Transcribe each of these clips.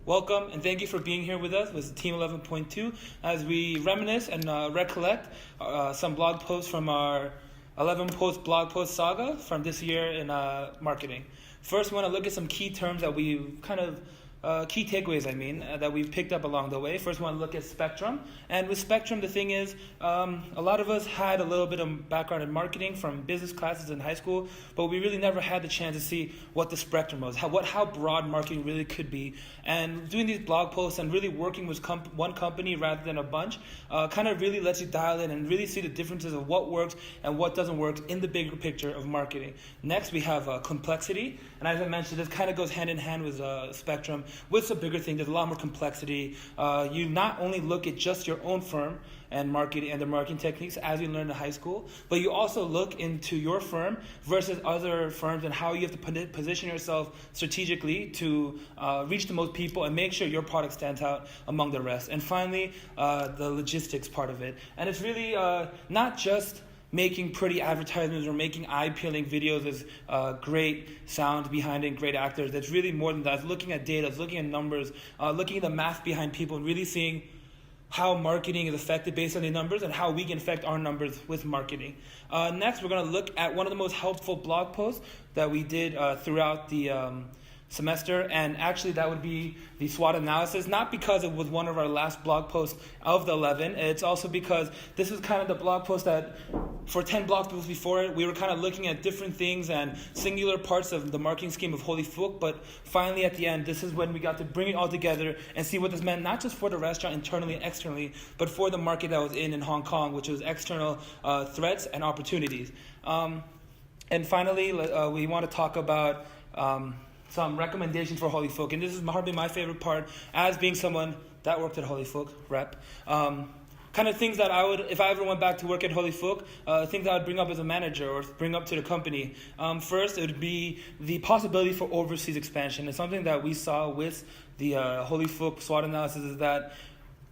Welcome and thank you for being here with us with Team 11.2 as we reminisce and recollect some blog posts from our 11 blog post saga from this year in marketing. First, we want to look at some key terms that we've key takeaways, that we've picked up along the way. First, we want to look at spectrum. And with spectrum, the thing is, a lot of us had a little bit of background in marketing from business classes in high school, but we really never had the chance to see what the spectrum was, how broad marketing really could be. And doing these blog posts and really working with one company rather than a bunch kind of really lets you dial in and really see the differences of what works and what doesn't work in the bigger picture of marketing. Next, we have complexity. And as I mentioned, this kind of goes hand in hand with spectrum. With a bigger thing, there's a lot more complexity. You not only look at just your own firm and marketing and the marketing techniques as you learn in high school, but you also look into your firm versus other firms and how you have to position yourself strategically to reach the most people and make sure your product stands out among the rest. And finally, the logistics part of it. And it's really not just making pretty advertisements or making eye-peeling videos with great sound behind it, great actors. That's really more than that. It's looking at data, it's looking at numbers, looking at the math behind people, and really seeing how marketing is affected based on the numbers and how we can affect our numbers with marketing. Next, we're going to look at one of the most helpful blog posts that we did throughout the semester, and actually that would be the SWOT analysis, not because it was one of our last blog posts of the 11, it's also because this was kind of the blog post that for 10 blog posts before it, we were kind of looking at different things and singular parts of the marketing scheme of Holy Fook, but finally at the end, this is when we got to bring it all together and see what this meant, not just for the restaurant internally and externally, but for the market that was in Hong Kong, which was external threats and opportunities. And finally, we want to talk about some recommendations for Holy Fook, and this is probably my favorite part as being someone that worked at Holy Fook, rep. Kind of things that I would, if I ever went back to work at Holy Fook, things I would bring up as a manager or bring up to the company. First, it would be the possibility for overseas expansion. It's something that we saw with the Holy Fook SWOT analysis is that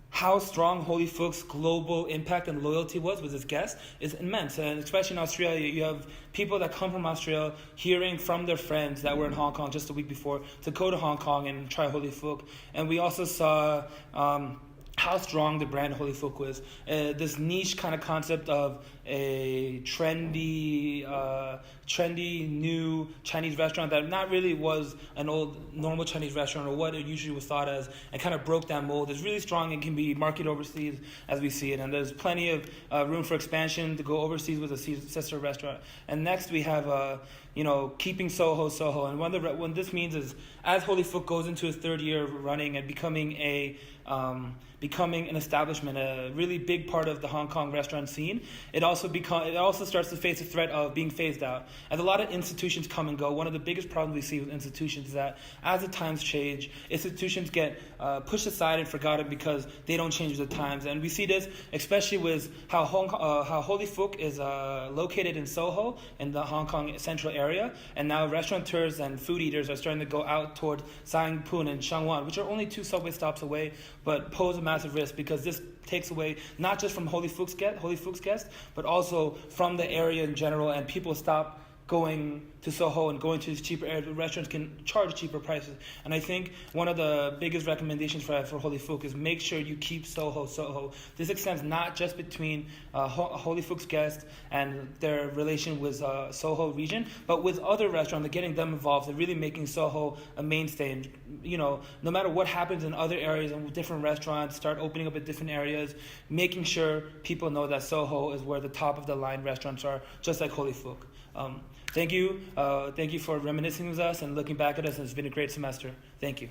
how strong Holy Fook's global impact and loyalty was with its guests is immense. And especially in Australia, you have people that come from Australia hearing from their friends that were in Hong Kong just a week before to go to Hong Kong and try Holy Fook. And we also saw how strong the brand Holy Fook was. This niche kind of concept of a trendy, new Chinese restaurant that not really was an old, normal Chinese restaurant or what it usually was thought as, and kind of broke that mold. It's really strong and can be marketed overseas as we see it. And there's plenty of room for expansion to go overseas with a sister restaurant. And next we have, keeping Soho. And what this means is, as Holy Fook goes into its third year of running and becoming an establishment, a really big part of the Hong Kong restaurant scene, it also starts to face the threat of being phased out. As a lot of institutions come and go, one of the biggest problems we see with institutions is that as the times change, institutions get pushed aside and forgotten because they don't change with the times. And we see this especially with how Holy Fook is located in Soho, in the Hong Kong central area, and now restaurateurs and food eaters are starting to go out toward Sang Pun and Shangwan, which are only 2 subway stops away, but pose a massive risk because this takes away not just from Holy Fook's guests, but also from the area in general, and people stop going to Soho and going to these cheaper areas. Restaurants can charge cheaper prices. And I think one of the biggest recommendations for Holy Fook is make sure you keep Soho. This extends not just between Holy Fook's guests and their relation with Soho region, but with other restaurants, getting them involved and really making Soho a mainstay. And, no matter what happens in other areas and different restaurants start opening up at different areas, making sure people know that Soho is where the top of the line restaurants are, just like Holy Fook. Thank you for reminiscing with us and looking back at us. It's been a great semester. Thank you.